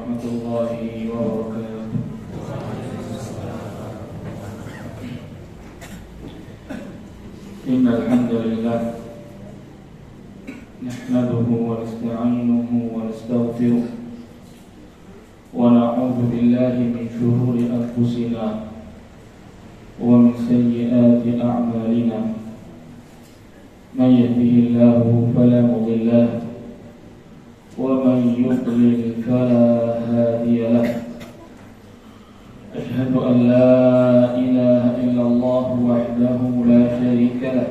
warahmatullahi wabarakatuh. Innal hamdalillah nahmaduhu wa nasta'inuhu wa nastaghfiruh wa na'udzu billahi min shururi anfusina wa min sayyiati a'malina. Man yahdihillahu fala mudilla lahu ومن يضلل فلا هادي له. أشهد أن لا إله إلا الله وحده لا شريك له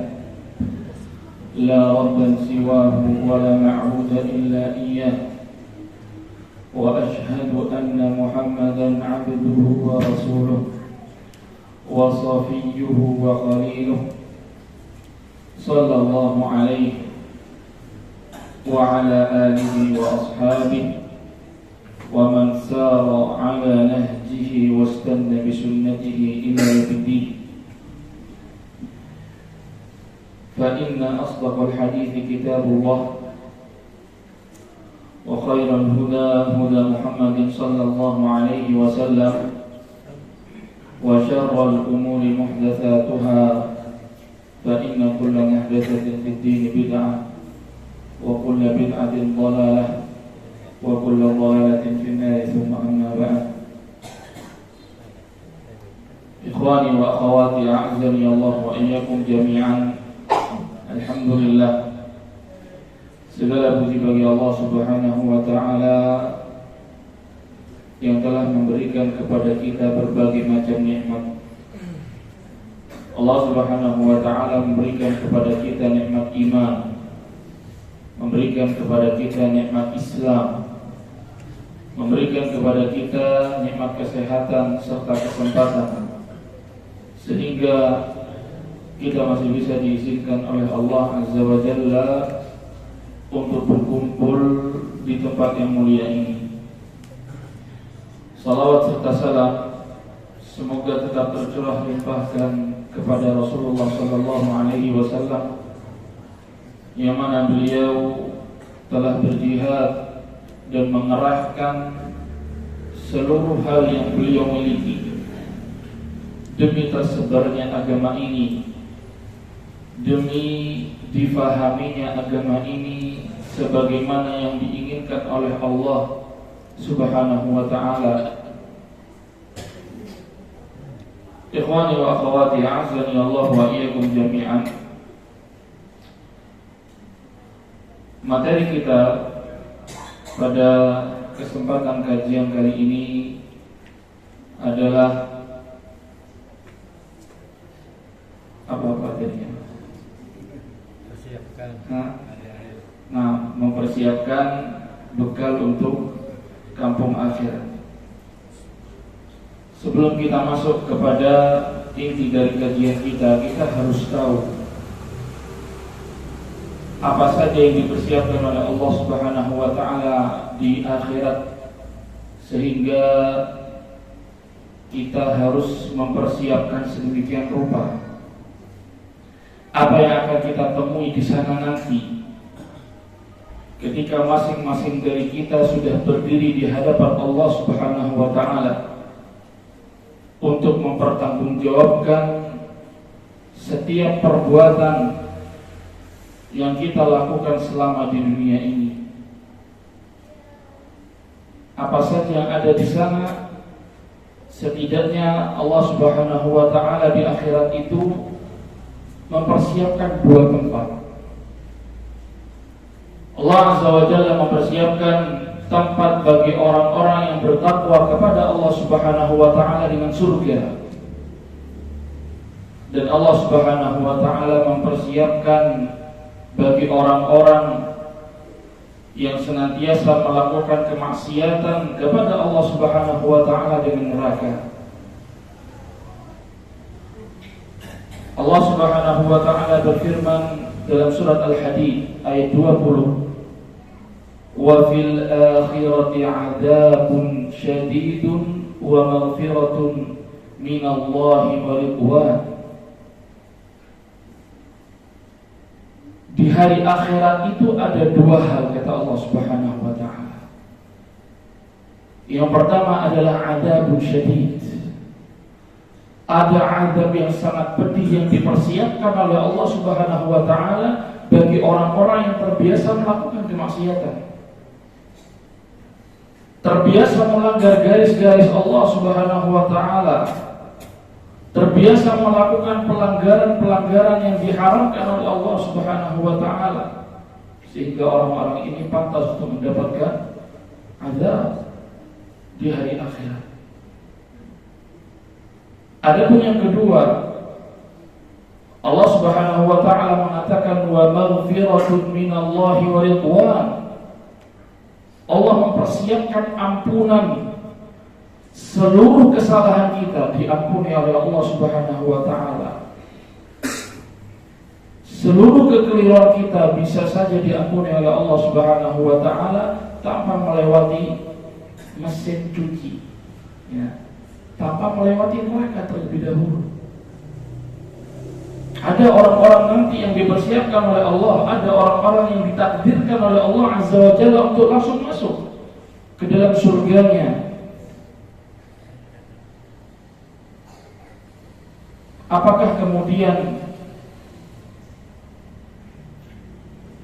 لا ربا سواه ولا معبود إلا إياه. وأشهد أن محمدا عبده ورسوله وصفيه وخليله صلى الله عليه وعلى آله وأصحابه ومن سار على نهجه واستنى بسنته إلى يوم الدين. فإن أصدق الحديث كتاب الله وخير الهدى هدى محمد صلى الله عليه وسلم وشر الأمور محدثاتها فإن كل محدثة في الدين بدعة وكل بدعة ضلالة وكل ضلالة في النار ثم أما بعد. إخواني وأخواتي أعزني الله وإياكم جميعا. Alhamdulillah, segala puji bagi Allah Subhanahu wa Ta'ala yang telah memberikan kepada kita berbagai macam nikmat. Allah Subhanahu wa Ta'ala memberikan kepada kita nikmat iman, memberikan kepada kita nikmat Islam, memberikan kepada kita nikmat kesehatan serta kesempatan, sehingga kita masih bisa diizinkan oleh Allah Azza wa Jalla untuk berkumpul di tempat yang mulia ini. Salawat serta salam semoga tetap tercurah limpahkan kepada Rasulullah sallallahu alaihi wasallam, yang mana beliau telah berjihad dan mengerahkan seluruh hal yang beliau miliki demi tersebarnya agama ini, demi difahaminya agama ini sebagaimana yang diinginkan oleh Allah Subhanahu wa Ta'ala. Ikhwani wa akhwati a'azzani Allah wa iyyakum jami'an. Materi kita pada kesempatan kajian kali ini adalah apa materinya? Mempersiapkan bekal untuk kampung akhirat. Sebelum kita masuk kepada inti dari kajian kita harus tahu apa saja yang dipersiapkan oleh Allah Subhanahu wa Ta'ala di akhirat, sehingga kita harus mempersiapkan sedemikian rupa apa yang akan kita temui di sana nanti ketika masing-masing dari kita sudah berdiri di hadapan Allah Subhanahu wa Ta'ala untuk mempertanggungjawabkan setiap perbuatan yang kita lakukan selama di dunia ini. Apa saja yang ada di sana, setidaknya Allah Subhanahu wa Ta'ala di akhirat itu mempersiapkan dua tempat. Allah Azza wa Jalla mempersiapkan tempat bagi orang-orang yang bertakwa kepada Allah Subhanahu wa Ta'ala dengan surga, dan Allah Subhanahu wa Ta'ala mempersiapkan bagi orang-orang yang senantiasa melakukan kemaksiatan kepada Allah Subhanahu wa Ta'ala dengan neraka. Allah Subhanahu wa Ta'ala berfirman dalam surat Al-Hadid ayat 20, wa fil akhirati 'adzabun syadidun wa maghfiratun minallahi wa ridwan. Di hari akhirat itu ada dua hal, kata Allah Subhanahu wa Ta'ala. Yang pertama adalah adzabun syadid. Ada azab yang sangat pedih yang dipersiapkan oleh Allah Subhanahu wa taala bagi orang-orang yang terbiasa melakukan kemaksiatan. Terbiasa melanggar garis-garis Allah Subhanahu wa taala. Terbiasa melakukan pelanggaran-pelanggaran yang diharamkan oleh Allah Subhanahu wa taala. Sehingga orang-orang ini pantas untuk mendapatkan azab di hari akhirat. Adapun yang kedua, Allah Subhanahu wa taala mengatakan wa maghfiratun minallahi wa ridwan. Allah mempersiapkan ampunan, seluruh kesalahan kita diampuni oleh Allah Subhanahu wa taala. Seluruh kekeliruan kita bisa saja diampuni oleh Allah Subhanahu wa taala tanpa melewati mesin cuci, ya, tanpa melewati neraka terlebih dahulu. Ada orang-orang nanti yang dipersiapkan oleh Allah, ada orang-orang yang ditakdirkan oleh Allah Azza wa Jalla untuk langsung masuk ke dalam surganya. Apakah kemudian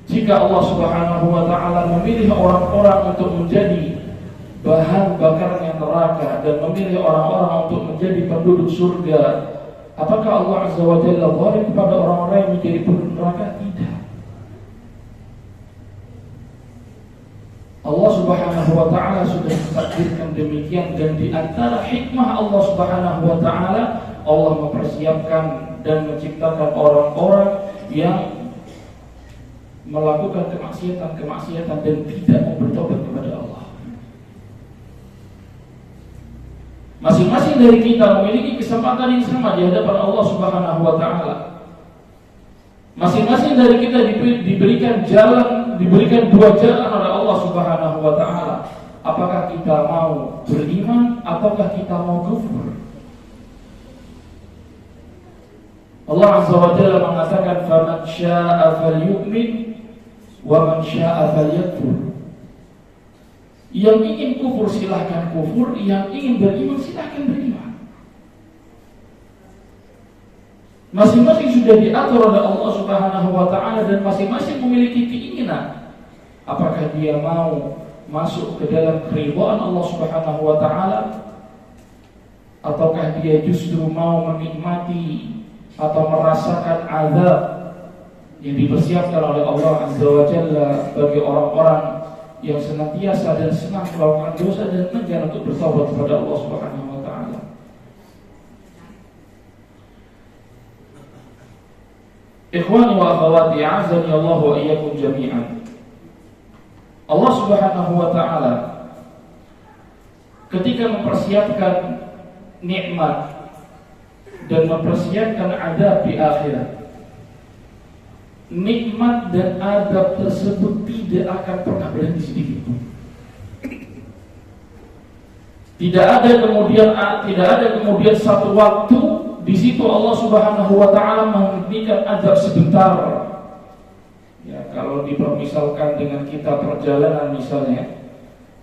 jika Allah Subhanahu wa taala memilih orang-orang untuk menjadi bahan bakaran neraka dan memilih orang-orang untuk menjadi penduduk surga, apakah Allah Azza wa Jalla zalim kepada orang-orang yang menjadi penduduk neraka? Tidak. Allah Subhanahu wa taala sudah mentakdirkan demikian, dan di antara hikmah Allah Subhanahu wa taala, Allah mempersiapkan dan menciptakan orang-orang yang melakukan kemaksiatan dan tidak mau bertobat kepada Allah. Masing-masing dari kita memiliki kesempatan yang sama di hadapan Allah Subhanahu wa taala. Masing-masing dari kita diberikan dua jalan oleh Allah Subhanahu wa taala. Apakah kita mau beriman ataukah kita mau kufur? Allah Azza wa Jalla mengatakan faman syaa'a falyu'min wa man syaa'a falyakfur. Yang ingin kufur silahkan kufur, yang ingin beriman silahkan beriman. Masing-masing sudah diatur oleh Allah Subhanahu wa taala dan masing-masing memiliki keinginan. Apakah dia mau masuk ke dalam keridhaan Allah Subhanahu wa taala, ataukah dia justru mau menikmati atau merasakan azab yang dipersiapkan oleh Allah Azza wa Jalla bagi orang-orang yang senantiasa dan senang melakukan dosa dan enggan untuk bertaubat kepada Allah Subhanahu wa taala. Ikhwani wa akhwati, a'azzani Allah wa iyyakum jami'an. Allah Subhanahu wa taala ketika mempersiapkan nikmat dan mempersiapkan adab di akhirat, nikmat dan adab tersebut tidak akan pernah berhenti sedikit pun. Tidak ada kemudian satu waktu di situ Allah Subhanahu wa taala menghentikan adab sebentar. Ya, kalau dipermisalkan dengan kita perjalanan misalnya,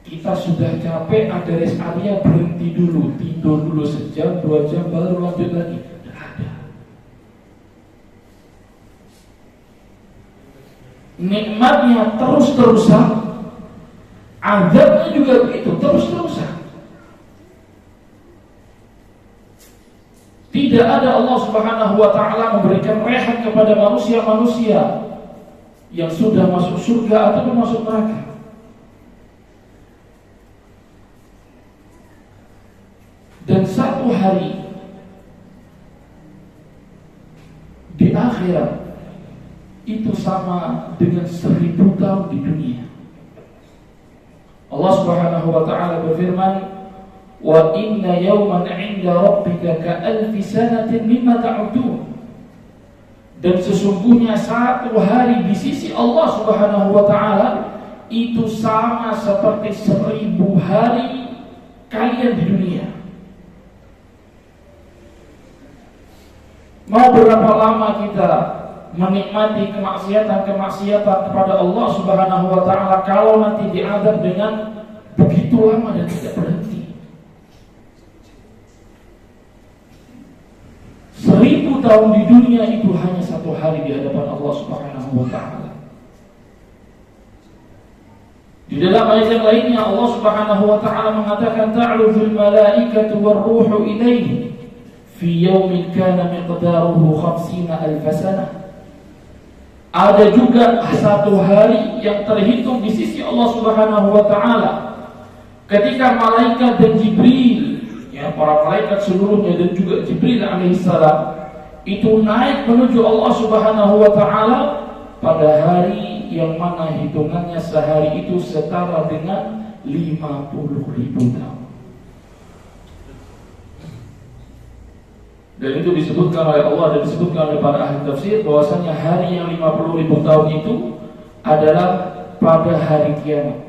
kita sudah capek, ada rest area, berhenti dulu, tidur dulu sejam, 2 jam, baru lanjut lagi. Tidak ada. Nikmatnya terus-terusan, azabnya juga begitu, terus-terusan. Tidak ada Allah Subhanahu wa taala memberikan rehat kepada manusia-manusia yang sudah masuk surga ataupun masuk neraka. Dan satu hari di akhirat itu sama dengan 1000 tahun di dunia. Allah Subhanahu wa taala berfirman, "Wa inna yawman 'inda rabbika ka'alfi sanatin mimma ta'udun." Dan sesungguhnya satu hari di sisi Allah Subhanahu wa taala itu sama seperti 1000 hari kalian di dunia. Mau berapa lama kita menikmati kemaksiatan kepada Allah Subhanahu wa taala kalau nanti diadab dengan begitu begitu lama dan tidak berhenti. 1000 tahun di dunia itu hanya 1 hari di hadapan Allah Subhanahu wa ta'ala. Di dalam ayat yang lainnya Allah Subhanahu wa ta'ala mengatakan ta'rujul malaikatu war-ruhu ilaihi fi yaumin kana miqdaruhu 50,000 sanah. Ada juga 1 hari yang terhitung di sisi Allah Subhanahu wa ta'ala ketika malaikat dan Jibril, ya, para malaikat seluruhnya dan juga Jibril alaihissalam itu naik menuju Allah Subhanahu wa ta'ala pada hari yang mana hitungannya sehari itu setara dengan 50.000 tahun. Dan itu disebutkan oleh Allah dan disebutkan oleh para ahli tafsir bahwasanya hari yang 50.000 tahun itu adalah pada hari kiamat.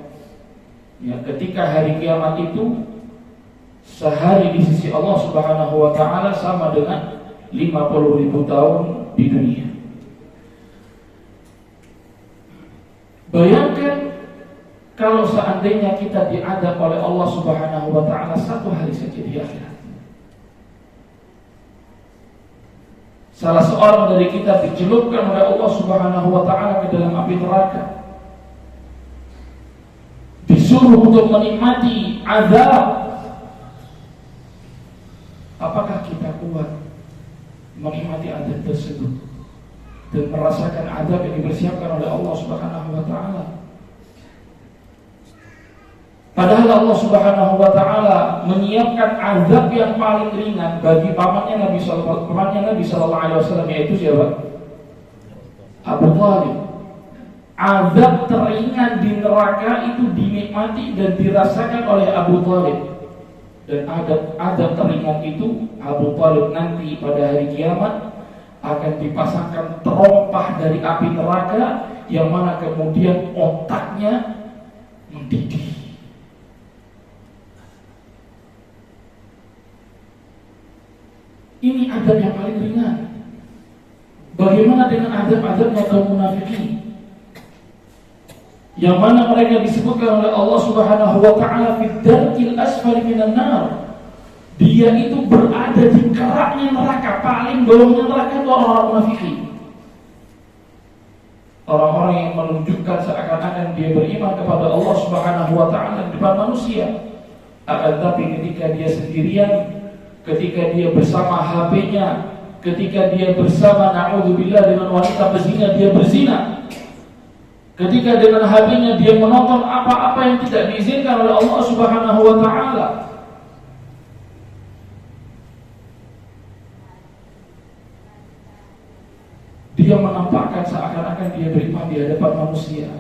Ya, ketika hari kiamat itu sehari di sisi Allah Subhanahu wa ta'ala sama dengan 50.000 tahun di dunia. Bayangkan kalau seandainya kita diadab oleh Allah Subhanahu wa ta'ala 1 hari saja di akhirat. Salah seorang dari kita dicelupkan oleh Allah Subhanahu wa ta'ala ke dalam api neraka, disuruh untuk menikmati azab. Apakah kita kuat menikmati azab tersebut dan merasakan azab yang dipersiapkan oleh Allah Subhanahu wa ta'ala? Padahal Allah Subhanahu wa ta'ala menyiapkan azab yang paling ringan bagi pamannya Nabi sallallahu alaihi wasallam, yaitu siapa? Abu Thalib. Azab teringan di neraka itu dinikmati dan dirasakan oleh Abu Thalib. Dan azab teringan itu Abu Thalib nanti pada hari kiamat akan dipasangkan terompah dari api neraka yang mana kemudian otaknya mendidih. Ini azab yang paling ringan. Bagaimana dengan azab-azabnya kaum munafikin, yang mana mereka disebutkan oleh Allah Subhanahu wa ta'ala fi darkil asfali minan nar. Dia itu berada di keraknya neraka, paling bawahnya neraka itu orang-orang munafikin. Orang-orang yang menunjukkan seakan-akan dia beriman kepada Allah Subhanahu wa ta'ala di depan manusia, akan tapi ketika dia sendirian, ketika dia bersama HP-nya, ketika dia bersama na'udzubillah dengan wanita berzina, dia berzina. Ketika dengan HP-nya dia menonton apa-apa yang tidak diizinkan oleh Allah Subhanahu wa ta'ala. Dia menampakkan seakan-akan dia beriman di hadapan manusia,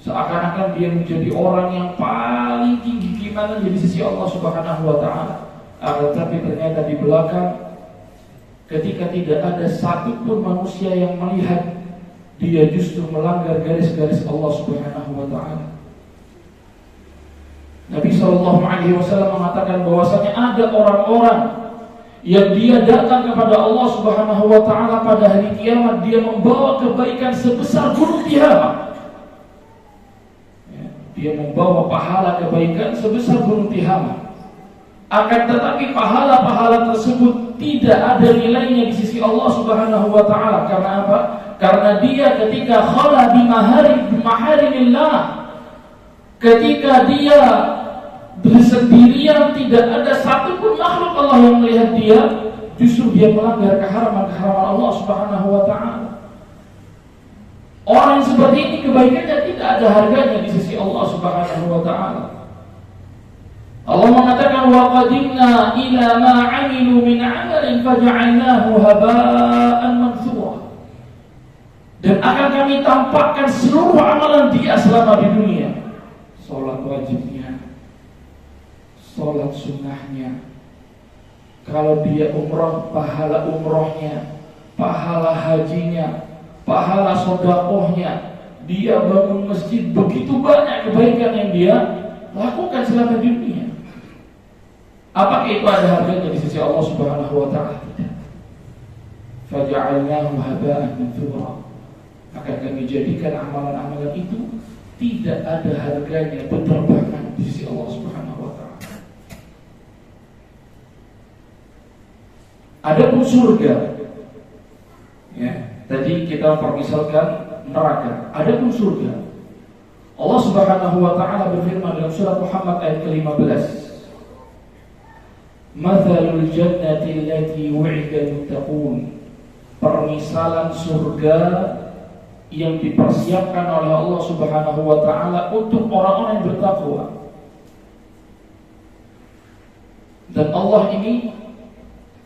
seakan-akan dia menjadi orang yang paling tinggi keimanan di sisi Allah Subhanahu wa ta'ala. Tapi ternyata di belakang, ketika tidak ada satupun manusia yang melihat, dia justru melanggar garis-garis Allah Subhanahu wa ta'ala. Nabi SAW mengatakan bahwasanya ada orang-orang yang dia datang kepada Allah Subhanahu wa ta'ala pada hari kiamat, dia membawa kebaikan sebesar gunung Tihamah. Dia membawa pahala kebaikan sebesar gunung Tihamah. Akan tetapi pahala-pahala tersebut tidak ada nilainya di sisi Allah Subhanahu wa ta'ala. Karena apa? Karena dia ketika khala bimaharimillah, ketika dia bersendirian, tidak ada satupun makhluk Allah yang melihat dia, justru dia melanggar keharaman-keharaman Allah Subhanahu wa ta'ala. Orang yang seperti ini kebaikannya tidak ada harganya di sisi Allah Subhanahu wa ta'ala. Allah mengatakan wa qadimna ila ma 'amilu min 'amalin faj'alnahu haba'an manthura. Dan akan kami tampakkan seluruh amalan dia selama di dunia. Salat wajibnya, salat sunnahnya. Kalau dia umrah, pahala umrohnya, pahala hajinya, pahala sedekahnya. Dia bangun masjid, begitu banyak kebaikan yang dia lakukan selama di dunia. Apakah itu ada harganya di sisi Allah Subhanahu wa ta'ala? Tidak. Faja'alnahu haba'an manthura. Akan kami jadikan amalan-amalan itu tidak ada harganya, berterbangan. di sisi Allah Subhanahu wa taala. Adapun surga, ya, tadi kita permisalkan neraka. Adapun surga, Allah Subhanahu wa taala berfirman dalam surat Muhammad ayat ke-15, "Mathalul jannati allati wu'ida al-muttaqun." Permisalan surga yang dipersiapkan oleh Allah Subhanahu wa taala untuk orang-orang yang bertakwa. Dan Allah ini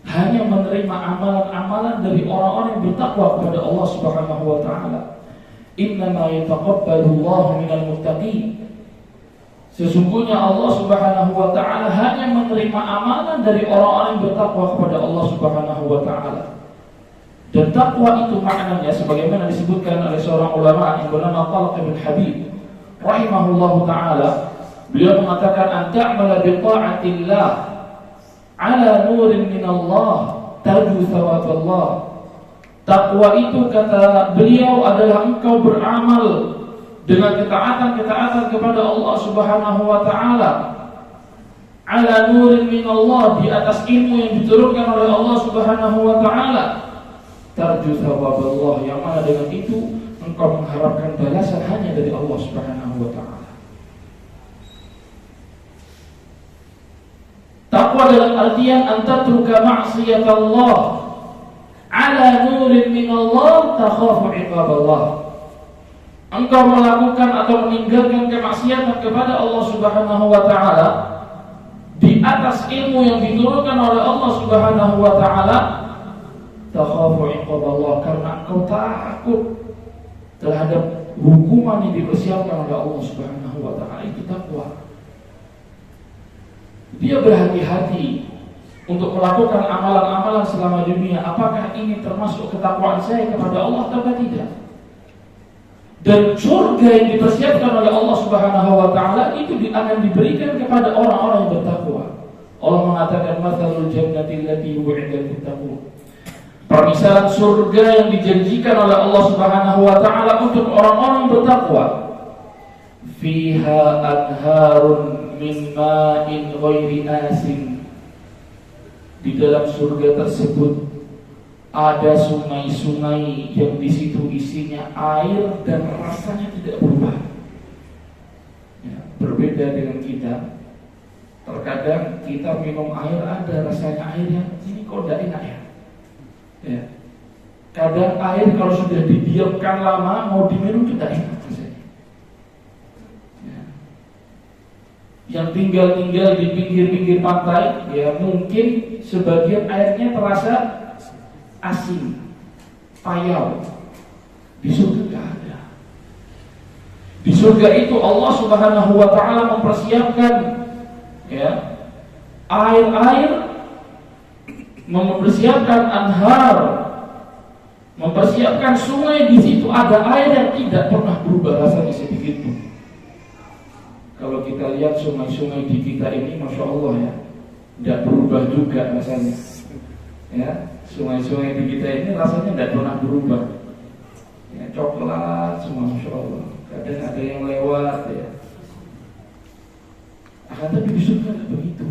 hanya menerima amalan-amalan dari orang-orang yang bertakwa kepada Allah Subhanahu wa taala. Innama yataqabbalullahu minal muttaqin. Sesungguhnya Allah Subhanahu wa taala hanya menerima amalan dari orang-orang yang bertakwa kepada Allah Subhanahu wa taala. Dan takwa itu maknanya sebagaimana disebutkan oleh seorang ulama yang bernama Talq bin Habib rahimahullahu taala, beliau mengatakan anta'mala bi ta'atillah ala nurin minallah tarju thawaballah. Takwa itu, kata beliau, adalah engkau beramal dengan ketaatan kepada Allah Subhanahu wa taala ala nurin minallah, di atas ilmu yang diturunkan oleh Allah Subhanahu wa taala, tarju thawaballah, yang mana dengan itu engkau mengharapkan balasan hanya dari Allah Subhanahu wa taala. Takwa dalam artian antatruka ma'siyatallah ala nurin minallah takhafu iqaballah. Engkau melakukan atau meninggalkan kemaksiatan kepada Allah Subhanahu wa taala di atas ilmu yang diturunkan oleh Allah Subhanahu wa taala, takhafu iqaballah, karena engkau takut terhadap hukuman yang dipersiapkan oleh Allah Subhanahu wa taala. Itu takwa. Dia berhati-hati untuk melakukan amalan-amalan selama dunia. Apakah ini termasuk ketakwaan saya kepada Allah atau tidak? Dan surga yang dipersiapkan oleh Allah Subhanahu wa taala itu akan diberikan kepada orang-orang yang bertakwa. Allah mengatakan mathalul jannati allati wu'ida al-muttaqun. Permisalan surga yang dijanjikan oleh Allah Subhanahu wa taala untuk orang-orang yang bertakwa. Fiha anharun min ma'in ghairi asin. Di dalam surga tersebut ada sungai-sungai yang di situ isinya air dan rasanya tidak berubah. Ya, berbeda dengan kita. Terkadang kita minum air ada rasanya airnya ini kok tidak enak ya. Ya. Kadang air kalau sudah didiamkan lama mau diminum tidak enak rasanya. Ya. Yang tinggal di pinggir-pinggir pantai, ya mungkin sebagian airnya terasa asin, payau. Di surga tidak ada. Di surga itu Allah Subhanahu wa taala mempersiapkan, ya, air-air, mempersiapkan anhar, mempersiapkan sungai. Di situ ada air yang tidak pernah berubah rasanya sedikit pun. Kalau kita lihat sungai-sungai di kita ini, masya Allah ya, tidak berubah juga rasanya. Ya, sungai-sungai di kita ini rasanya tidak pernah berubah. Ya, coklat semua, masya Allah. Kadang ada yang lewat ya. Akan tapi di surga tidak begitu.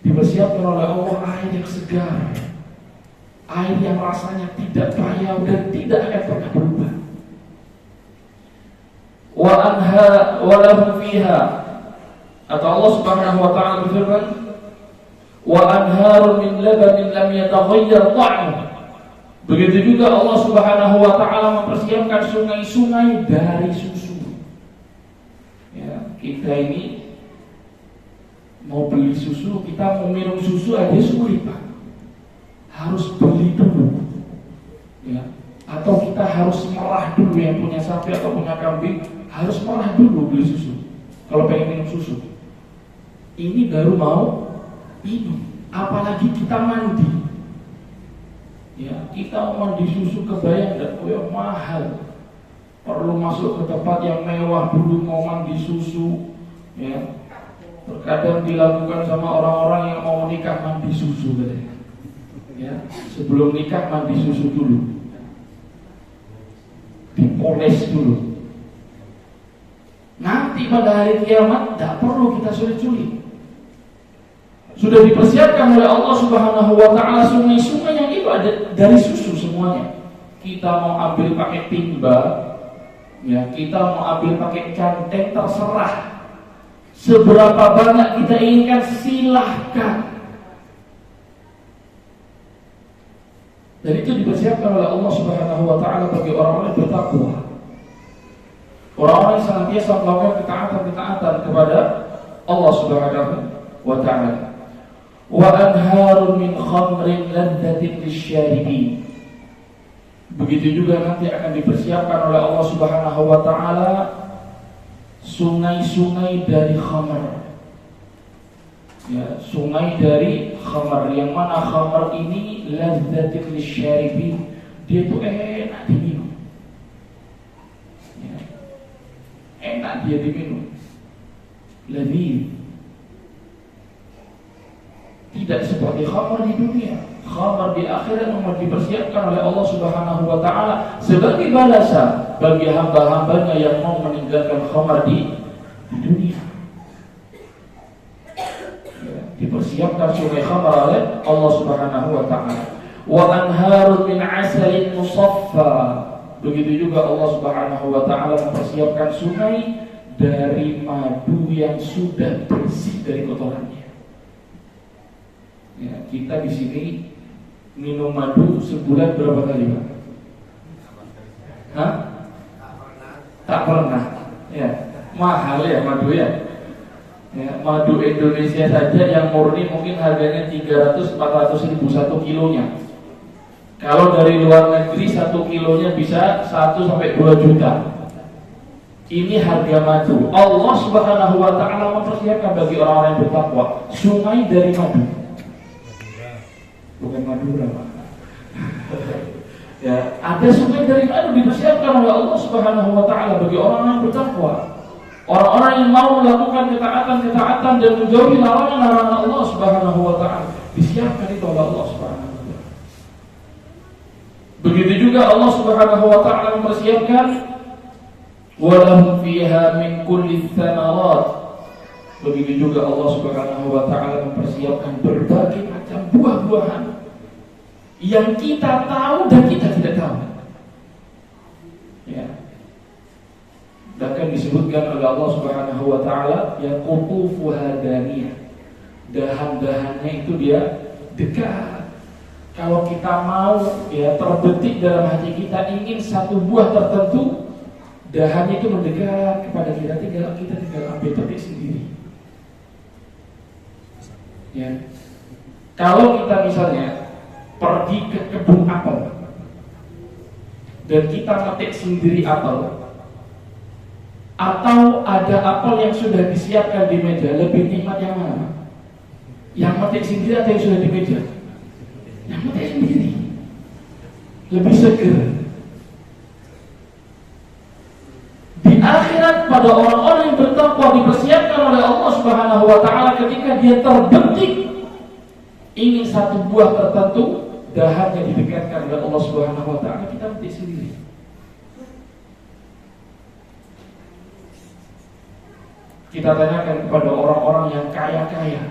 Dipersiapkan oleh Allah air yang segar, air yang rasanya tidak payau dan tidak akan pernah berubah. Wa anha wa lahum fiha, atau Allah Subhanahu wa taala berfirman, wa anharun min labanin lam yataghayyar ta'muhu. Begitu juga Allah Subhanahu wa taala mempersiapkan sungai-sungai dari susu. Ya, kita ini mau beli susu, kita mau minum susu aja sulit Pak. Harus beli dulu. Ya. Atau kita harus merah dulu, yang punya sapi atau punya kambing harus merah dulu beli susu kalau pengen minum susu. Ini baru mau minum, apalagi kita mandi. Ya, kita mau mandi susu, kebayang dan mahal. Perlu masuk ke tempat yang mewah dulu mau mandi susu. Ya, terkadang dilakukan sama orang-orang yang mau nikah mandi susu katanya. Ya, sebelum nikah mandi susu dulu, dipoles dulu. Nanti nanti pada hari kiamat tidak perlu kita sulit-sulit. Sudah dipersiapkan oleh Allah Subhanahu wa taala sungai-sungai yang itu ada dari susu semuanya. Kita mau ambil pakai timba, ya, kita mau ambil pakai canteng, terserah. Seberapa banyak kita inginkan, silahkan. Dan itu dipersiapkan oleh Allah Subhanahu wa taala bagi orang-orang yang bertakwa. Orang-orang yang senantiasa melakukan ketaatan-ketaatan kepada Allah Subhanahu wa taala. Wa anharun min khamrin ladzatin lisyaribin. Begitu juga nanti akan dipersiapkan oleh Allah Subhanahu wa taala sungai-sungai dari khamar. Ya, sungai dari khamar, yang mana khamar ini ladzatin lisyaribin, dia itu enak diminum. Ya. Enak dia diminum. Ladzid. Tidak seperti khamar di dunia. Khamar di akhirat memang dipersiapkan oleh Allah Subhanahu wa taala sebagai balasan bagi hamba-hambanya yang mau meninggalkan khamar di dunia. Ya, dipersiapkan sungai khamar oleh Allah Subhanahu wa taala. Wa anharun min 'asalin musaffa. Begitu juga Allah Subhanahu wa taala mempersiapkan sungai dari madu yang sudah bersih dari kotorannya. Ya, kita di sini minum madu sebulan berapa kali, Pak? Hah? Tak pernah. Ya, mahal ya madu ya. Ya, madu Indonesia saja yang murni mungkin harganya 300-400 ribu 1 kilonya. Kalau dari luar negeri 1 kilonya bisa 1-2 juta. Ini harga madu. Allah Subhanahu wa taala mempersiapkan bagi orang-orang yang bertakwa sungai dari madu. Bukan Madura, Pak. Ya, ada sungai dari madu dipersiapkan oleh Allah Subhanahu wa taala bagi orang yang bertakwa. Orang-orang yang mau melakukan ketaatan-ketaatan dan menjauhi larangan-larangan Allah Subhanahu wa taala, disiapkan itu oleh Allah Subhanahu wa taala. Begitu juga Allah Subhanahu wa taala mempersiapkan wa lahum fiha min kulli tsamarat. Begitu juga Allah Subhanahu wa taala mempersiapkan berbagai macam buah-buahan yang kita tahu dan kita tidak tahu. Ya. Bahkan disebutkan oleh Allah Subhanahu wa taala yang qutufuha daniyah. Dahan-dahannya itu dia dekat. Kalau kita mau ya terbetik dalam hati kita ingin satu buah tertentu, dahannya itu mendekat kepada kita, tinggal ambil petik sendiri. Ya. Kalau kita misalnya pergi ke kebun apel dan kita metik sendiri apel, atau ada apel yang sudah disiapkan di meja, lebih nikmat yang mana? Yang metik sendiri atau yang sudah di meja? Yang metik sendiri lebih seger. Di akhirat pada orang-orang yang bertakwa dipersiapkan oleh Allah Subhanahu wa taala ketika dia terbetik ingin satu buah tertentu, dahannya didekatkan oleh Allah Subhanahu wa taala, kita petik sendiri. Kita tanyakan kepada orang-orang yang kaya-kaya,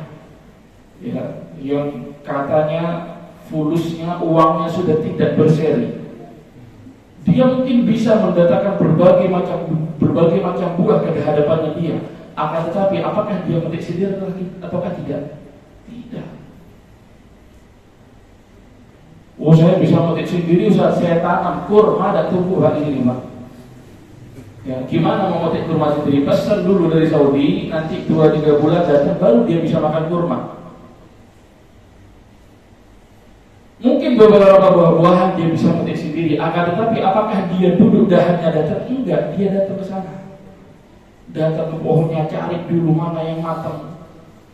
ya, yang katanya fulusnya, uangnya sudah tidak berseri. Dia mungkin bisa mendatangkan berbagai macam buah ke hadapannya dia. Akan tetapi apakah dia metik sendiri ataukah tidak? Tidak. Oh, saya bisa metik sendiri saat saya tanam kurma dan tumbuh hari ini, Pak. Ya, gimana mau metik kurma sendiri? Pesan dulu dari Saudi, nanti 2-3 bulan datang baru dia bisa makan kurma. Mungkin beberapa buah-buahan dia bisa metik sendiri, akan tetapi apakah dia duduk dahannya datang? Enggak, dia datang ke sana. Datang ke pohonnya, cari dulu mana yang matang,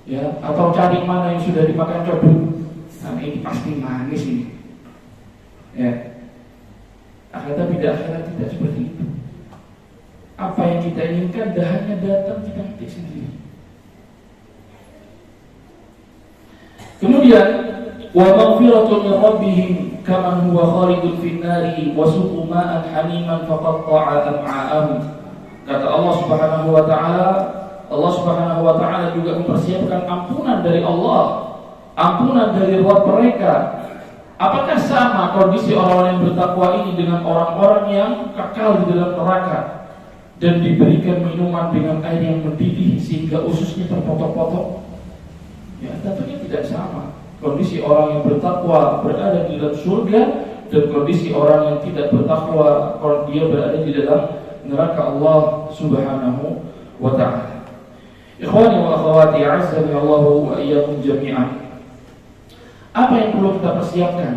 ya, atau cari mana yang sudah dimakan codot. Nah, ini pasti manis ini. Ya. Akan tetapi di akhirat tidak seperti itu. Apa yang kita inginkan, dahannya datang, kita metik sendiri. Kemudian wa maghfiratun min rabbihim kaman huwa khalidun fin nari wa suqu ma'an hamiman faqatta'a am'a'ahum. Kata Allah Subhanahu wa taala, Allah Subhanahu wa taala juga mempersiapkan ampunan dari Allah, ampunan dari Rabb mereka. Apakah sama kondisi orang-orang yang bertakwa ini dengan orang-orang yang kekal di dalam neraka dan diberikan minuman dengan air yang mendidih sehingga ususnya terpotok-potok? Ya, tentunya tidak sama. Kondisi orang yang bertakwa berada di dalam surga dan kondisi orang yang tidak bertakwa dia berada di dalam neraka Allah Subhanahu wa ta'ala. Ikhwani wa akhwati, a'azzani Allah wa iyyakum jami'an. Apa yang perlu kita persiapkan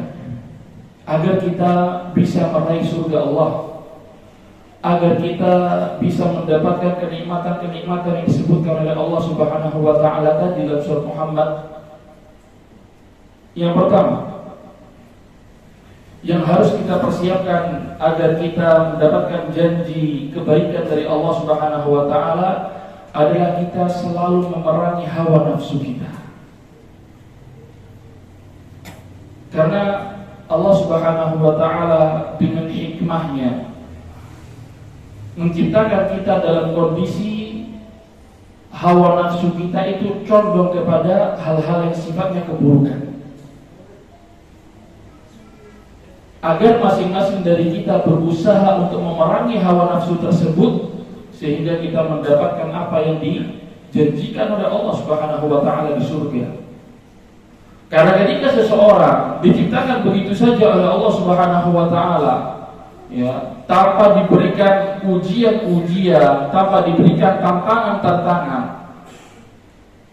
agar kita bisa meraih surga Allah, agar kita bisa mendapatkan kenikmatan-kenikmatan yang disebutkan oleh Allah Subhanahu wa ta'ala tadi dalam surat Muhammad? Yang pertama yang harus kita persiapkan agar kita mendapatkan janji kebaikan dari Allah Subhanahu wa ta'ala adalah kita selalu memerangi hawa nafsu kita. Karena Allah Subhanahu wa ta'ala dengan hikmahnya menciptakan kita dalam kondisi hawa nafsu kita itu condong kepada hal-hal yang sifatnya keburukan, agar masing-masing dari kita berusaha untuk memerangi hawa nafsu tersebut sehingga kita mendapatkan apa yang dijanjikan oleh Allah Subhanahu wa ta'ala di surga. Karena ketika seseorang diciptakan begitu saja oleh Allah Subhanahu wa ta'ala, ya, tanpa diberikan ujian-ujian, tanpa diberikan tantangan-tantangan,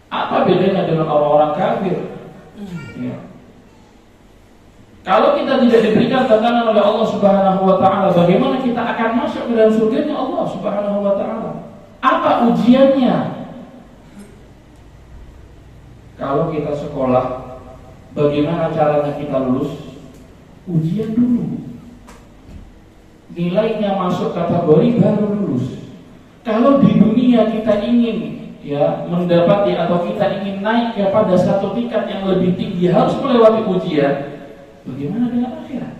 apa bedanya dengan orang-orang kafir? Ya. Kalau kita tidak diberikan tantangan oleh Allah Subhanahu wa ta'ala, bagaimana kita akan masuk ke dalam surganya Allah Subhanahu wa ta'ala? Apa ujiannya? Kalau kita sekolah, bagaimana caranya kita lulus? Ujian dulu. Nilainya masuk kategori baru lulus. Kalau di dunia kita ingin mendapati atau kita ingin naik kepada satu tingkat yang lebih tinggi, harus melewati ujian. Bagaimana dengan akhirat?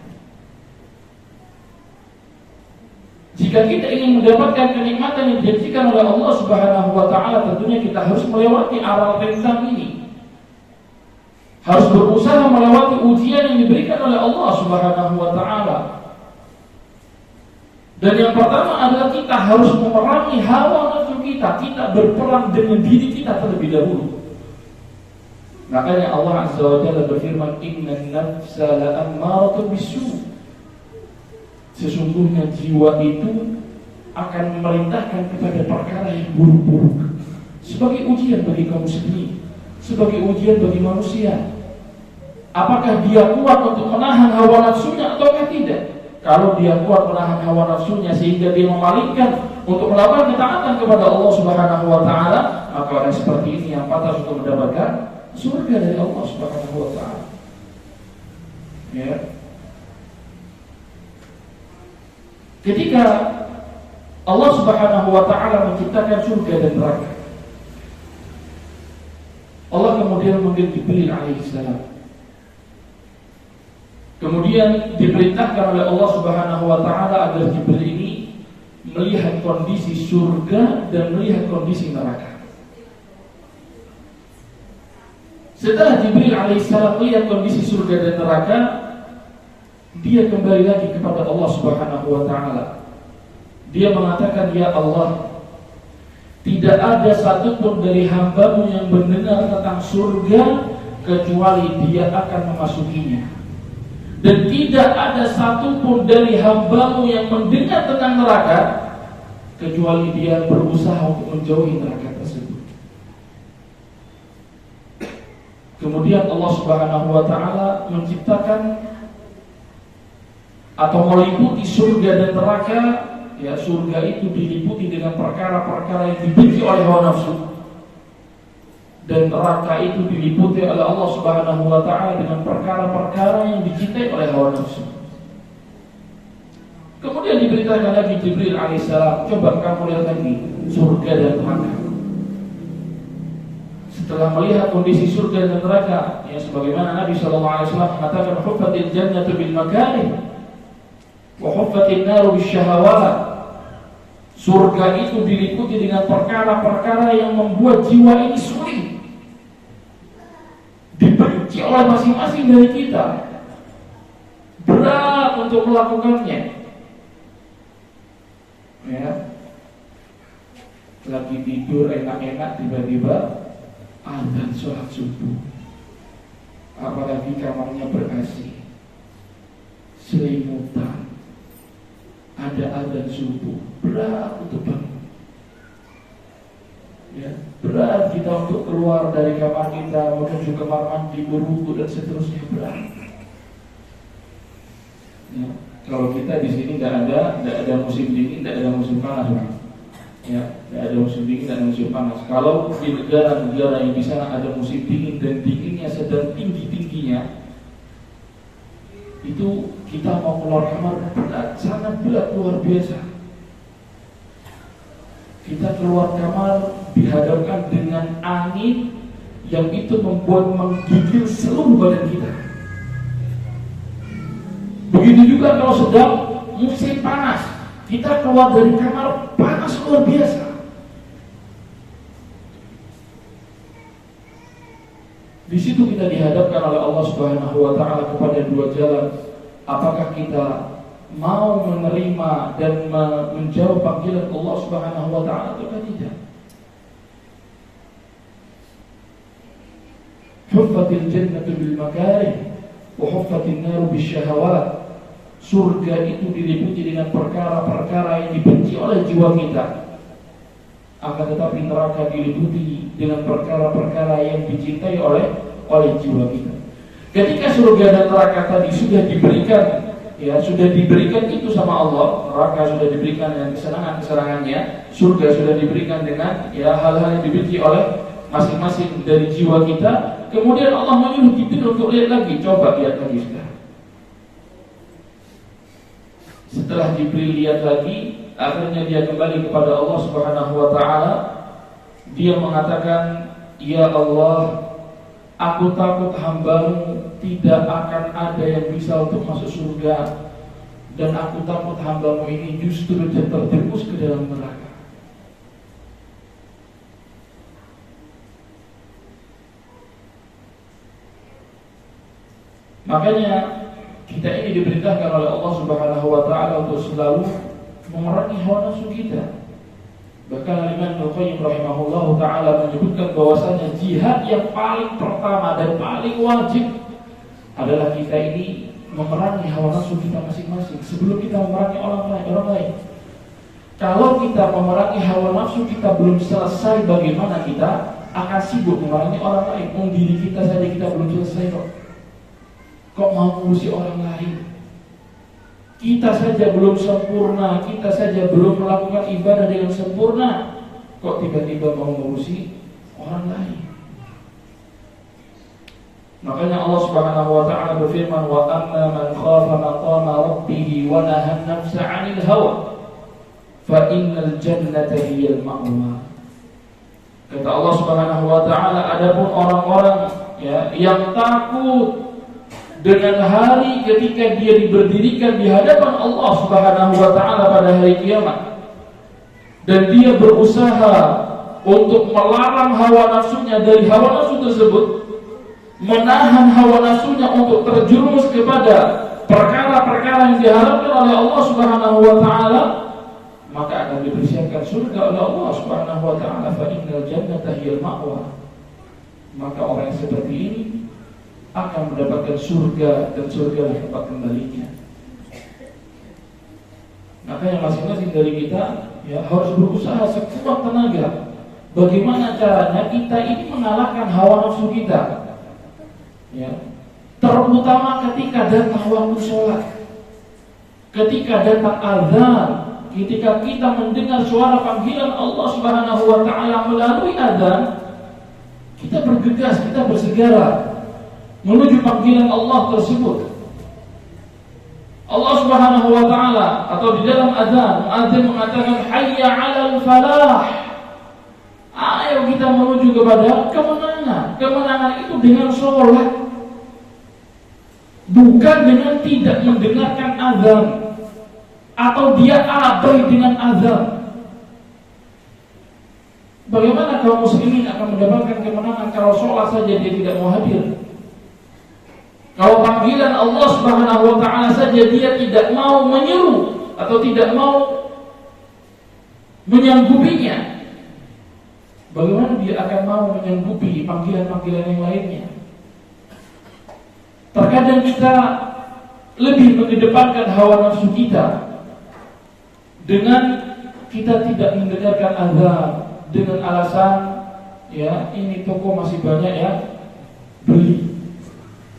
Jika kita ingin mendapatkan kenikmatan yang dijanjikan oleh Allah Subhanahu wa ta'ala, tentunya kita harus melewati aral rentang ini. Harus berusaha melewati ujian yang diberikan oleh Allah Subhanahu wa ta'ala. Dan yang pertama adalah kita harus memerangi hawa nafsu kita. Kita berperang dengan diri kita terlebih dahulu. Makanya Allah Azza wa Jalla berfirman, innan nafsa la'ammaratun bisu'. Sesungguhnya jiwa itu akan memerintahkan kepada perkara yang buruk-buruk. Sebagai ujian bagi kaum muslimin, sebagai ujian bagi manusia. Apakah dia kuat untuk menahan hawa nafsunya ataukah tidak? Kalau dia kuat menahan hawa nafsunya sehingga dia memalingkan untuk melakukan ketaatan kepada Allah Subhanahu wa ta'ala, maka orang seperti ini yang pantas untuk mendapatkan surga dari Allah Subhanahu wa ta'ala. Ya. Ketika Allah Subhanahu wa ta'ala menciptakan surga dan neraka, Allah kemudian memanggil Jibril alaihissalam. Kemudian diperintahkan oleh Allah Subhanahu wa ta'ala agar Jibril ini melihat kondisi surga dan melihat kondisi neraka. Setelah Jibril alaihissalam melihat kondisi surga dan neraka, dia kembali lagi kepada Allah Subhanahu wa ta'ala. Dia mengatakan, ya Allah, tidak ada satupun dari hambamu yang mendengar tentang surga kecuali dia akan memasukinya. Dan tidak ada satupun dari hambamu yang mendengar tentang neraka kecuali dia berusaha untuk menjauhi neraka tersebut. Kemudian Allah Subhanahu wa ta'ala menciptakan atau meliputi surga dan neraka. Ya, surga itu diliputi dengan perkara-perkara yang dibenci oleh hawa nafsu, dan neraka itu diliputi oleh Allah Subhanahu wa ta'ala dengan perkara-perkara yang dicintai oleh hawa nafsu. Kemudian diberitakan lagi Jibril alaihissalam, coba kamu lihat lagi surga dan neraka. Setelah melihat kondisi surga dan neraka, ya sebagaimana Nabi SAW mengatakan, huffatil jannatu bil makarih wa huffatin naru bis syahawat. Surga itu diliputi dengan perkara-perkara yang membuat jiwa ini sulit, dibenci oleh masing-masing dari kita, berat untuk melakukannya. Ya, lagi tidur enak-enak, tiba-tiba azan sholat subuh, apalagi kamarnya ber-AC, selimutan, ada azan subuh, berat untuk bangun. Ya, berat kita untuk keluar dari kamar kita menuju kamar mandi, berwudu dan seterusnya, berat. Ya, kalau kita di sini nggak ada musim dingin, nggak ada musim panas, Pak. Ya, nggak ada musim dingin, nggak ada musim panas. Kalau di negara-negara yang di sana ada musim dingin dan dinginnya sedang tinggi-tingginya, itu kita mau keluar kamar berat, sangat berat, luar biasa. Kita keluar kamar dihadapkan dengan angin yang itu membuat menggigil seluruh badan kita. Begitu juga kalau sedang musim panas, kita keluar dari kamar panas luar biasa. Di situ kita dihadapkan oleh Allah Subhanahu wa taala kepada dua jalan. Apakah kita mau menerima dan menjawab panggilan Allah Subhanahu wa taala atau tidak? Huffatil jannatu bil makarih wa huffatin naru bis syahawat. Surga itu diliputi dengan perkara-perkara yang dibenci oleh jiwa kita. Akan tetapi neraka diliputi dengan perkara-perkara yang dicintai oleh jiwa kita. Ketika surga dan neraka tadi sudah diberikan, ya sudah diberikan itu sama Allah, neraka sudah diberikan dengan kesenangan-kesenangannya, surga sudah diberikan dengan ya hal-hal yang dibenci oleh masing-masing dari jiwa kita. Kemudian Allah menyuruh Jibril untuk lihat lagi, coba lihat lagi sudah. Setelah Jibril lihat lagi, akhirnya dia kembali kepada Allah Subhanahu wa taala. Dia mengatakan, "Ya Allah, aku takut hamba-Mu tidak akan ada yang bisa untuk masuk surga, dan aku takut hamba-Mu ini justru terjerumus ke dalam neraka." Makanya kita ini diperintahkan oleh Allah Subhanahu wa taala untuk selalu memerangi hawa nafsu kita. Bahkan Imam Al-Qayyim rahimahullahu taala menyebutkan bahwasanya jihad yang paling pertama dan paling wajib adalah kita ini memerangi hawa nafsu kita masing-masing sebelum kita memerangi orang lain. Kalau kita memerangi hawa nafsu kita belum selesai, bagaimana kita akan sibuk memerangi orang lain? Diri kita saja kita belum selesai kok mau ngurusi orang lain? Kita saja belum sempurna, kita saja belum melakukan ibadah dengan sempurna, kok tiba-tiba mau ngurusi orang lain? Makanya Allah Subhanahu wa taala berfirman, "Wa amma man khafa maqama rabbih wa nahaa an-nafsa 'anil hawa fa innal jannata hiyal ma'wa." Kata Allah Subhanahu wa taala, adapun orang-orang ya yang takut dengan hari ketika dia diberdirikan di hadapan Allah Subhanahu wa taala pada hari kiamat, dan dia berusaha untuk melarang hawa nafsunya dari hawa nafsu tersebut, menahan hawa nafsunya untuk terjerumus kepada perkara-perkara yang diharapkan oleh Allah Subhanahu wa taala, maka akan dipersiapkan surga oleh Allah Subhanahu wa taala. Fa innal jannata hiyal ma'wa. Maka orang yang seperti ini akan mendapatkan surga, dan surga tempat kembalinya. Makanya masing-masing dari kita ya harus berusaha sekuat tenaga. Bagaimana caranya kita ini mengalahkan hawa nafsu kita? Ya, terutama ketika datang waktu sholat, ketika datang azan, ketika kita mendengar suara panggilan Allah Subhanahu wa taala melalui azan, kita bergegas, kita bersegera menuju panggilan Allah tersebut. Allah Subhanahu wa taala atau di dalam azan, muadzin mengatakan hayya 'alal falah. Ayo kita menuju kepada kemenangan. Kemenangan itu dengan sholat, bukan dengan tidak mendengarkan azan atau dia abai dengan azan. Bagaimana kaum muslimin akan mendapatkan kemenangan kalau sholat saja dia tidak mau hadir? Kalau panggilan Allah Subhanahu wa taala saja dia tidak mau menyeru atau tidak mau menyanggupinya, bagaimana dia akan mau menyanggupi panggilan-panggilan yang lainnya? Terkadang kita lebih mengedepankan hawa nafsu kita dengan kita tidak mendengarkan azan dengan alasan ya ini toko masih banyak ya beli.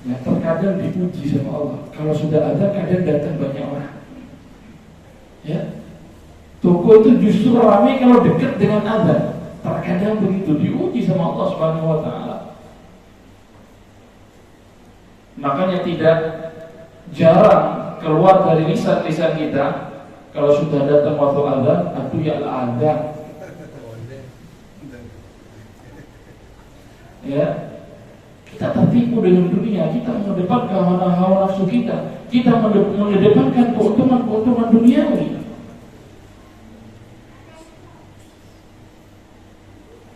Ya, terkadang dipuji sama Allah. Kalau sudah ada kadang datang banyak orang. Ya, toko itu justru ramai kalau dekat dengan azan. Terkadang begitu diuji sama Allah Subhanahu wa taala. Makanya tidak jarang keluar dari lisan-lisan kita kalau sudah datang waktu azan, aduh ya azan. Ya, kita tertipu dengan dunia, kita mengedepankan hawa nafsu kita mengedepankan keuntungan duniawi.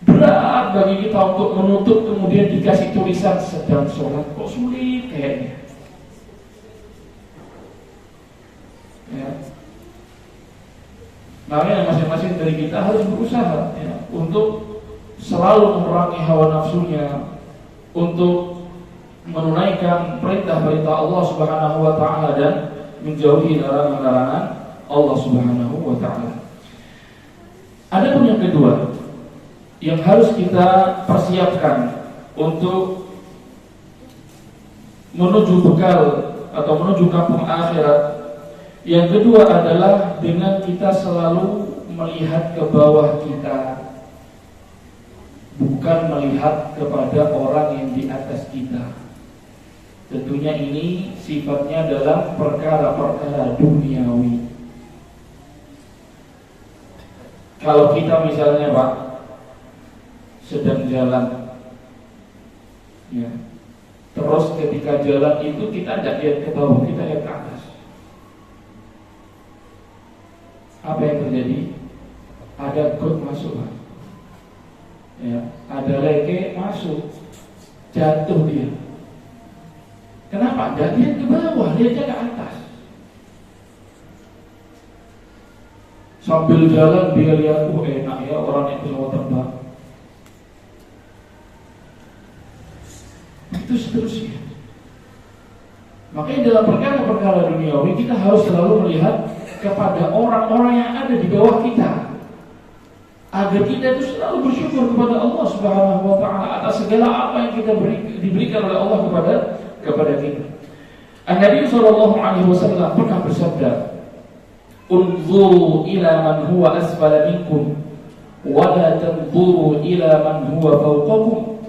Berat bagi kita untuk menutup kemudian dikasih tulisan sedang sholat, kok sulit kayaknya. Ya. Makanya masing-masing dari kita harus berusaha ya, untuk selalu memerangi hawa nafsunya, untuk menunaikan perintah-perintah Allah Subhanahu wa taala dan menjauhi larangan-larangan Allah Subhanahu wa taala. Adapun yang kedua yang harus kita persiapkan untuk menuju bekal atau menuju kampung akhirat, yang kedua adalah dengan kita selalu melihat ke bawah kita, bukan melihat kepada orang yang di atas kita. Tentunya ini sifatnya dalam perkara-perkara duniawi. Kalau kita misalnya Pak sedang jalan ya, terus ketika jalan itu kita tidak lihat ke bawah, kita lihat ke atas, apa yang terjadi? Ada got masuk Pak. Ya, ada leke masuk, jatuh dia. Kenapa? Dia lihat ke bawah, lihatnya ke atas. Sambil jalan dia lihat, enak ya orang yang pesawat terbang. Itu seterusnya. Makanya dalam perkara-perkara duniawi kita harus selalu melihat kepada orang-orang yang ada di bawah kita, agar kita itu selalu bersyukur kepada Allah Subhanahu wa taala atas segala apa yang kita diberikan oleh Allah kepada kita. An-Nabi sallallahu alaihi wasallam pernah bersabda, "Unzuru ila man huwa asfala minkum wa la tanzuru ila man huwa fawqakum."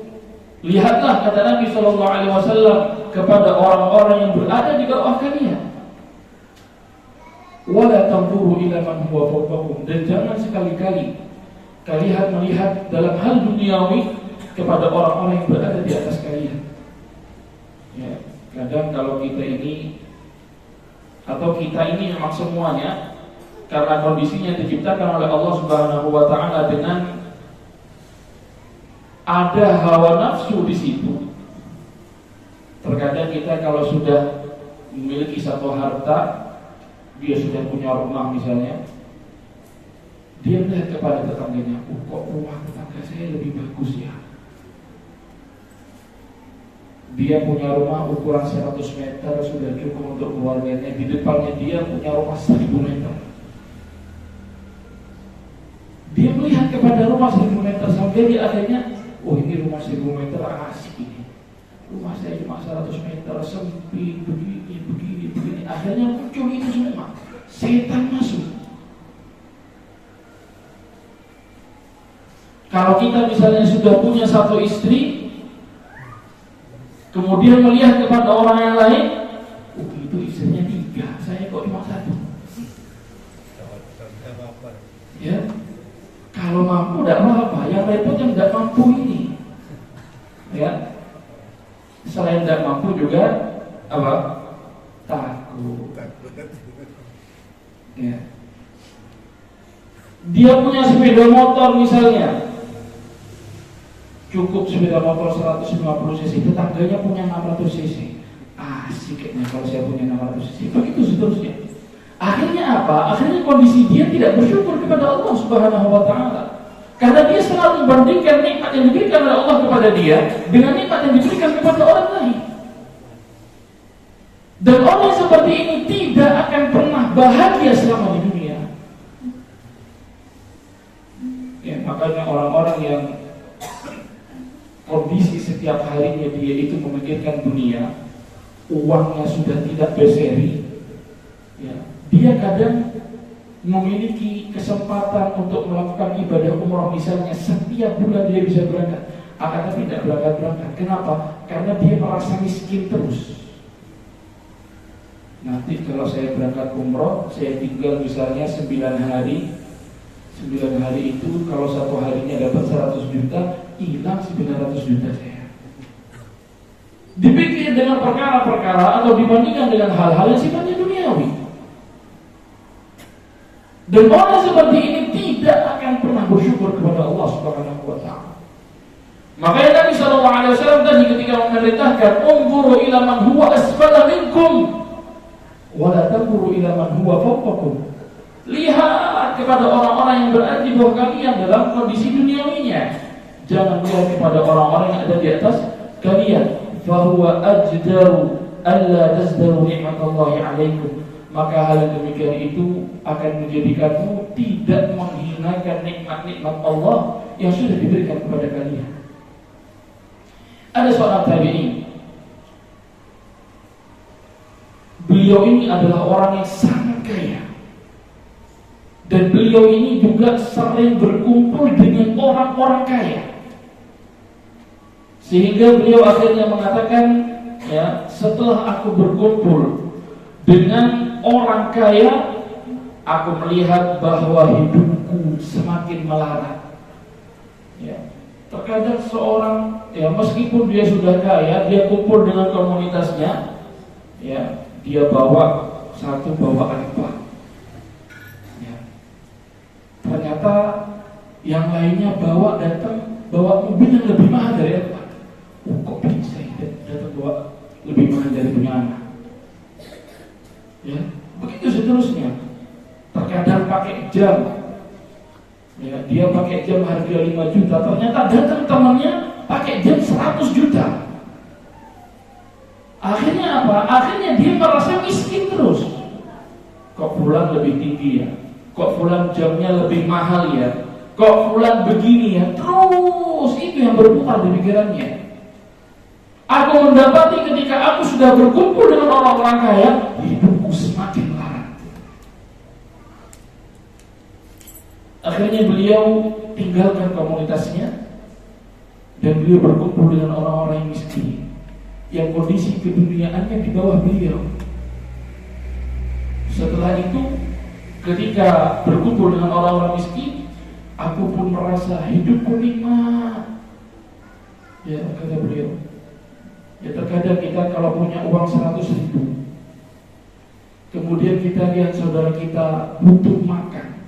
Lihatlah, kata Nabi sallallahu alaihi wasallam, kepada orang-orang yang berada di bawah kalian. Wa la tanzuru ila man huwa fawqakum, dan jangan sekali-kali kalian melihat dalam hal duniawi kepada orang-orang yang berada di atas kalian. Ya, kadang kalau kita ini atau kita ini memang semuanya karena kondisinya diciptakan oleh Allah Subhanahu wa taala dengan ada hawa nafsu di situ. Terkadang kita kalau sudah memiliki satu harta, dia sudah punya rumah misalnya, dia melihat kepada tetangganya, kok rumah tetangga saya lebih bagus ya. Dia punya rumah ukuran 100 meter sudah cukup untuk keluarganya. Di depannya dia punya rumah 1000 meter. Dia melihat kepada rumah 1000 meter sampai dia akhirnya, ini rumah 1000 meter asik ini. Rumah saya cuma 100 meter, sempit, begini. Akhirnya muncul itu semua. Setan masuk. Kalau kita misalnya sudah punya satu istri, kemudian melihat kepada orang yang lain, itu istrinya 3, saya kok cuma 1. Ya, kalau mampu tidak apa-apa, yang repot yang tidak mampu ini. Ya, selain tidak mampu juga apa? Takut. Ya. Dia punya sepeda motor misalnya, cukup sepeda motor 150 cc, tetangganya punya 600 cc. Asik kayaknya kalau saya punya 600 cc. Begitu seterusnya. Akhirnya apa? Akhirnya kondisi dia tidak bersyukur kepada Allah Subhanahu wa taala. Karena dia selalu membandingkan nikmat yang diberikan oleh Allah kepada dia dengan nikmat yang diberikan kepada orang lain. Dan orang seperti ini tidak akan pernah bahagia selama di dunia. Ya, makanya orang-orang yang kondisi setiap harinya dia itu memikirkan dunia, uangnya sudah tidak berseri, ya, dia kadang memiliki kesempatan untuk melakukan ibadah umroh misalnya setiap bulan dia bisa berangkat, akan tidak berangkat. Kenapa? Karena dia merasa miskin terus. Nanti kalau saya berangkat umroh, saya tinggal misalnya 9 hari. 9 hari itu kalau satu harinya dapat 100 juta, hilang 900 juta saya. Dipikir dengan perkara-perkara atau dibandingkan dengan hal-hal yang sifatnya duniawi. Dan orang seperti ini tidak akan pernah bersyukur kepada Allah Subhanahu wa taala. Makanya Nabi sallallahu alaihi wasallam tadi ketika memerintahkan unzuru ila man huwa asfala minkum wa la tanzuru ila man huwa fawqakum. Lihat kepada orang-orang yang berada di bawah kalian dalam kondisi duniawinya. Jangan lihat kepada orang-orang yang ada di atas kalian. Fa huwa ajdaru alla tazdaru ni'matallahi 'alaikum. Maka hal yang demikian itu akan menjadikanmu tidak menghinakan nikmat-nikmat Allah yang sudah diberikan kepada kalian. Ada seorang tabi'in. Beliau ini adalah orang yang sangat kaya. Dan beliau ini juga sering berkumpul dengan orang-orang kaya. Sehingga beliau akhirnya mengatakan, ya, setelah aku berkumpul dengan orang kaya, aku melihat bahwa hidupku semakin melarat. Ya, terkadang seorang, ya, meskipun dia sudah kaya, dia kumpul dengan komunitasnya, ya, dia bawa satu bawaan apa? Ya. Ternyata yang lainnya datang bawa mobil yang lebih mahal dari apa? Kok bisa datang bawa lebih mahal dari punya anak? Ya, begitu seterusnya. Terkadang pakai jam, ya, dia pakai jam harga 5 juta. Ternyata datang temannya pakai jam 100 juta. Akhirnya apa? Akhirnya dia merasa miskin terus. Kok fulan lebih tinggi ya? Kok fulan jamnya lebih mahal ya? Kok fulan begini ya? Terus itu yang berputar di pikirannya. Aku mendapati ketika aku sudah berkumpul dengan orang-orang kaya, hidupku semakin melarat. Akhirnya beliau tinggalkan komunitasnya dan beliau berkumpul dengan orang-orang yang miskin, yang kondisi keduniaannya di bawah beliau. Setelah itu, ketika berkumpul dengan orang-orang miskin, aku pun merasa hidupku nikmat. Ya, kata beliau. Ya, terkadang kita kalau punya uang 100.000, kemudian kita lihat saudara kita butuh makan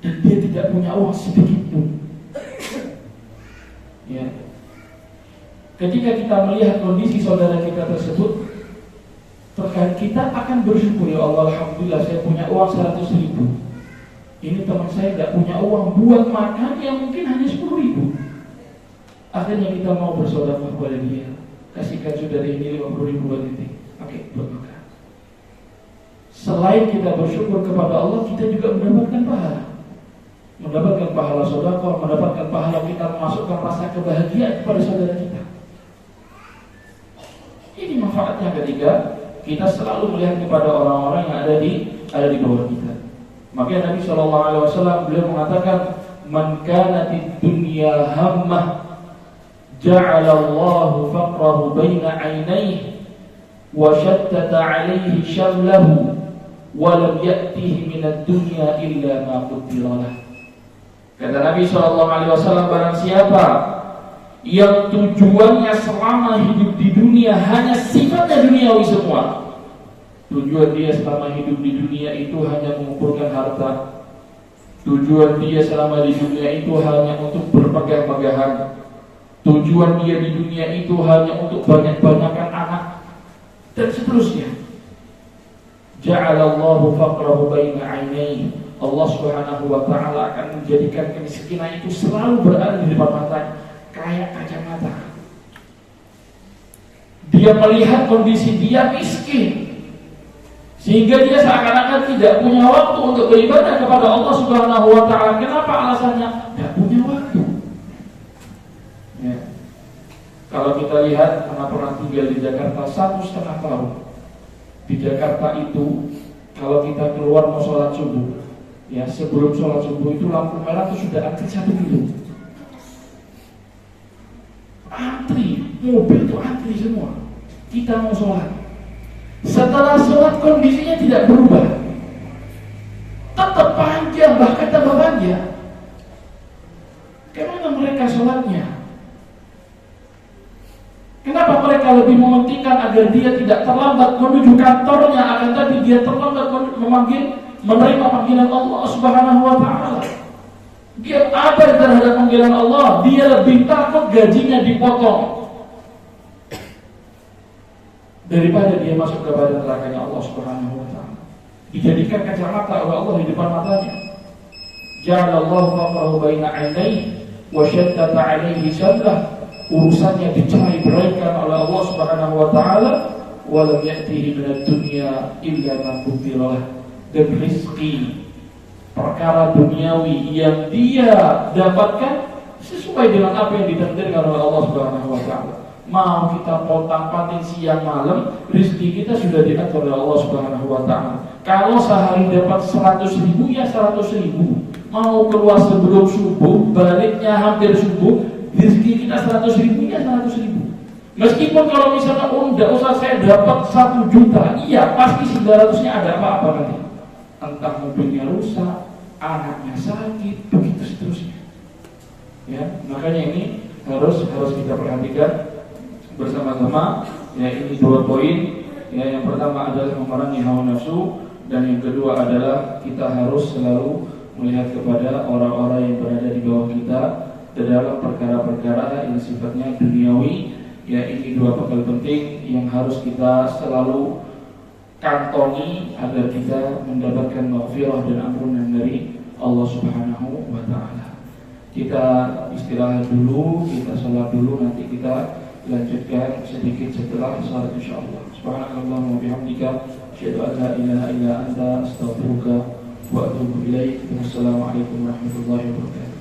dan dia tidak punya uang sedikit pun. Ya. Ketika kita melihat kondisi saudara kita tersebut, terkadang kita akan bersyukur, ya Allah, alhamdulillah saya punya uang 100.000. Ini teman saya tidak punya uang buat makan yang mungkin hanya 10.000. Akhirnya kita mau bersedekah kepada dia, kasihkan saudara ini 50.000 buat ini. Oke, buat makan. Selain kita bersyukur kepada Allah, kita juga mendapatkan pahala. Mendapatkan pahala sedekah, mendapatkan pahala kita memasukkan rasa kebahagiaan kepada saudara kita. Ini manfaatnya ketika kita selalu melihat kepada orang-orang yang ada di bawah kita. Makanya Nabi SAW beliau mengatakan, "Man kanatid dunya hammah, ja'alallahu faqrahu baina 'ainayhi wa shattata 'alaihi shamlahu wa lam ya'tihi minad dunya illa ma qaddara lahu." Kata Nabi SAW, barang siapa yang tujuannya selama hidup di dunia hanya sifatnya duniawi semua, tujuan dia selama hidup di dunia itu hanya mengumpulkan harta, Tujuan dia selama di dunia itu hanya untuk berpegah-pegahan. Tujuan dia di dunia itu hanya untuk banyak-banyakan anak dan seterusnya. Ja'alallahu faqrahu baina 'ainaihi. Allah Subhanahu wa taala akan menjadikan kemiskinan itu selalu berada di depan matanya, kayak kacamata. Dia melihat kondisi dia miskin, sehingga dia seakan-akan tidak punya waktu untuk beribadah kepada Allah Subhanahu wa taala. Kenapa alasannya? Tidak punya waktu. Ya. Kalau kita lihat, karena pernah tinggal di Jakarta 1,5 tahun. Di Jakarta itu, kalau kita keluar mau sholat subuh, ya sebelum sholat subuh itu lampu merah itu sudah antri 1 kilo. Antri, mobil itu antri semua. Kita mau sholat. Setelah sholat kondisinya tidak berubah, tetap panjang, bahkan tambah panjang. Kemana mereka sholatnya? Kenapa mereka lebih mementingkan agar dia tidak terlambat menuju kantornya, akan tapi dia terlambat menerima panggilan Allah Subhanahu wa taala? Dia abai terhadap panggilan Allah, dia lebih takut gajinya dipotong daripada dia masuk kepada nerakanya Allah Subhanahu wa taala. Dijadikan kacamata oleh Allah di depan matanya. Ja'alallahu faqrahu baina 'ainaihi wa syaddata 'alaihi sadrah. Urusannya dicerai-beraikan oleh Allah Subhanahu wa taala, wa lam ya'tihi minad dunya illa ma qudira. Dan rezeki perkara duniawi yang dia dapatkan sesuai dengan apa yang ditakdirkan oleh Allah Subhanahu wa taala. Mau kita potong-pating siang malam, rezeki kita sudah diatur oleh Allah Subhanahu wa taala. Kalau sehari dapat 100.000 ya 100.000. Mau keluar sebelum subuh, baliknya hampir subuh, rezeki kita 100.000 ya 100.000. Meskipun kalau misalnya enggak usah saya dapat 1 juta, iya pasti 900-nya ada apa-apa nanti. Entah mobilnya rusak, anaknya sakit, begitu seterusnya. Ya, makanya ini harus kita perhatikan bersama-sama. Ya, ini 2 poin. Ya, yang pertama adalah memerangi hawa nafsu, dan yang kedua adalah kita harus selalu melihat kepada orang-orang yang berada di bawah kita dalam perkara-perkara yang sifatnya duniawi. Ya, ini 2 bekal penting yang harus kita selalu kantongi agar kita mendapatkan maghfirah dan ampunan dari Allah Subhanahu wa taala. Kita istirahat dulu, kita sholat dulu, nanti kita lanjutkan sedikit setelah salat insyaallah. Subhanakallahumma wa bihamdika, asyhadu an la ilaha illa anta, astaghfiruka wa atubu ilaik. Wassalamualaikum warahmatullahi wabarakatuh.